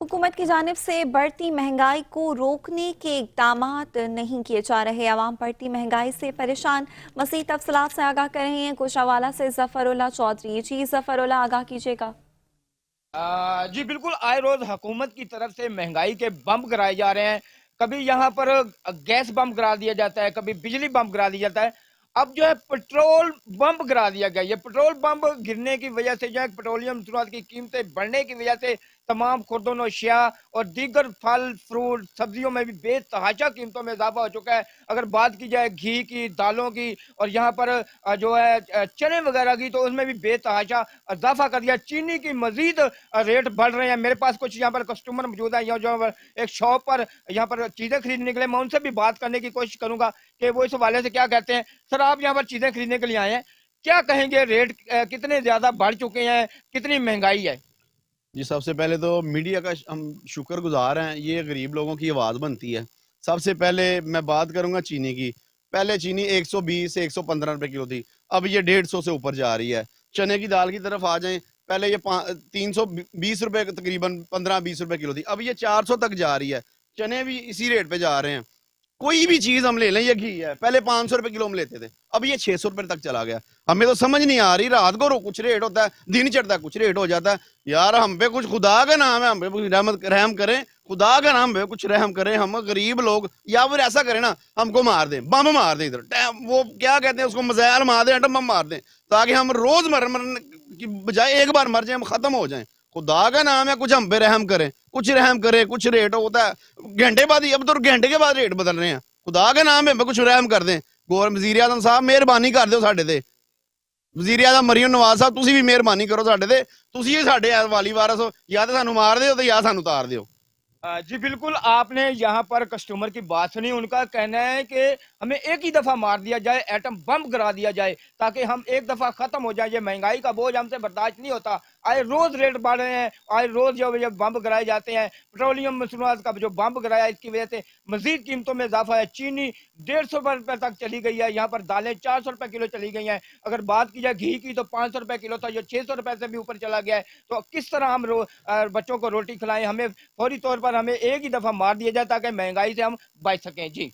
हुकूमत की जानिब से बढ़ती महंगाई को रोकने के इक़दामात नहीं किए जा रहे। अवाम बढ़ती महंगाई से परेशान। मज़ीद तफसीलात से आगाह कर रहे हैं कुशावाला से ज़फ़रुल्लाह चौधरी। जी ज़फ़रुल्लाह, आगाह कीजिएगा। जी बिल्कुल, आए रोज हुकूमत की तरफ से महंगाई के बम गिराए जा रहे हैं। कभी यहाँ पर गैस बम गिरा दिया जाता है, कभी बिजली बम गिरा दिया जाता है। अब जो है पेट्रोल बम गिरा दिया गया। ये पेट्रोल बम गिरने की वजह से जो है पेट्रोलियम मसनूआत की कीमतें बढ़ने की वजह से तमाम खुर्दन अशिया और दीगर फल फ्रूट सब्जियों में भी बेतहाशा कीमतों में इजाफा हो चुका है। अगर बात की जाए घी की, दालों की और यहाँ पर जो है चने वगैरह की, तो उसमें भी बेतहाशा इजाफा कर दिया। चीनी की मजीद रेट बढ़ रहे हैं। मेरे पास कुछ यहाँ पर कस्टमर मौजूद है, यहाँ जो एक शॉप पर यहाँ पर चीजें खरीदने के लिए, मैं उनसे भी बात करने की कोशिश करूंगा कि वो इस हवाले से क्या कहते हैं। सर, आप यहाँ पर चीजें खरीदने के लिए आए हैं, क्या कहेंगे? रेट कितने ज्यादा बढ़ चुके हैं, कितनी महंगाई है? जी, सबसे पहले तो मीडिया का हम शुक्रगुज़ार हैं, ये गरीब लोगों की आवाज़ बनती है। सबसे पहले मैं बात करूँगा चीनी की। पहले चीनी 120 से 115 रुपए किलो थी, अब ये 150 से ऊपर जा रही है। चने की दाल की तरफ आ जाएँ, पहले ये 320 रुपए तकरीबन 15-20 रुपए किलो थी, अब ये 400 तक जा रही है। चने भी इसी रेट पे जा रहे हैं। कोई भी चीज हम ले लें, ये घी है, पहले 500 रुपए किलो हम लेते थे, अब ये 600 रुपए तक चला गया। हमें तो समझ नहीं आ रही, रात को कुछ रेट होता है, दिन चढ़ता है कुछ रेट हो जाता है। यार हम पे कुछ खुदा का नाम है, हम पे कुछ रहम करें, खुदा का नाम पे कुछ रहम करें। हम गरीब लोग, या फिर ऐसा करें ना, हमको मार दें, बम मार दें इधर, वो क्या कहते हैं उसको, मिसाइल मार दें, एटम बम मार दें, ताकि हम रोज मरने की बजाय एक बार मर जाए, हम खत्म हो जाए। खुदा का नाम है, कुछ हम पे रहम करें, कुछ रहम करे। कुछ रेट होता है घंटे बाद ही, अब तो घंटे के बाद रेट बदल रहे हैं। खुदा के नाम है, कुछ रहम कर दें। वजीर आजम साहब मेहरबानी कर दो साडे ते। वजीर आजम मरियम नवाज साहब, तुसी भी मेहरबानी करो साडे ते। तुसी ही साडे वाली वारस हो, या तो सानू मार दो या सानू उतार दो। जी बिल्कुल, आपने यहाँ पर कस्टमर की बात सुनी। उनका कहना है कि हमें एक ही दफ़ा मार दिया जाए, एटम बम गिरा दिया जाए, ताकि हम एक दफ़ा ख़त्म हो जाए। ये महंगाई का बोझ हमसे बर्दाश्त नहीं होता। आए रोज़ रेट बढ़ रहे हैं, आए रोज़ जो बम गिराए जाते हैं। पेट्रोलियम मसनूआत का जो बम गिराया, इसकी वजह से मज़ीद कीमतों में इजाफा है। चीनी 150 रुपये तक चली गई है, यहाँ पर दालें 400 रुपये किलो चली गई हैं। अगर बात की जाए घी की, तो 500 रुपये किलो था, जो 600 रुपये से भी ऊपर चला गया है। तो किस तरह हम बच्चों को रोटी खिलाएं? हमें फौरी तौर पर हमें एक ही दफा मार दिया जाए, ताकि महंगाई से हम बच सकें। जी।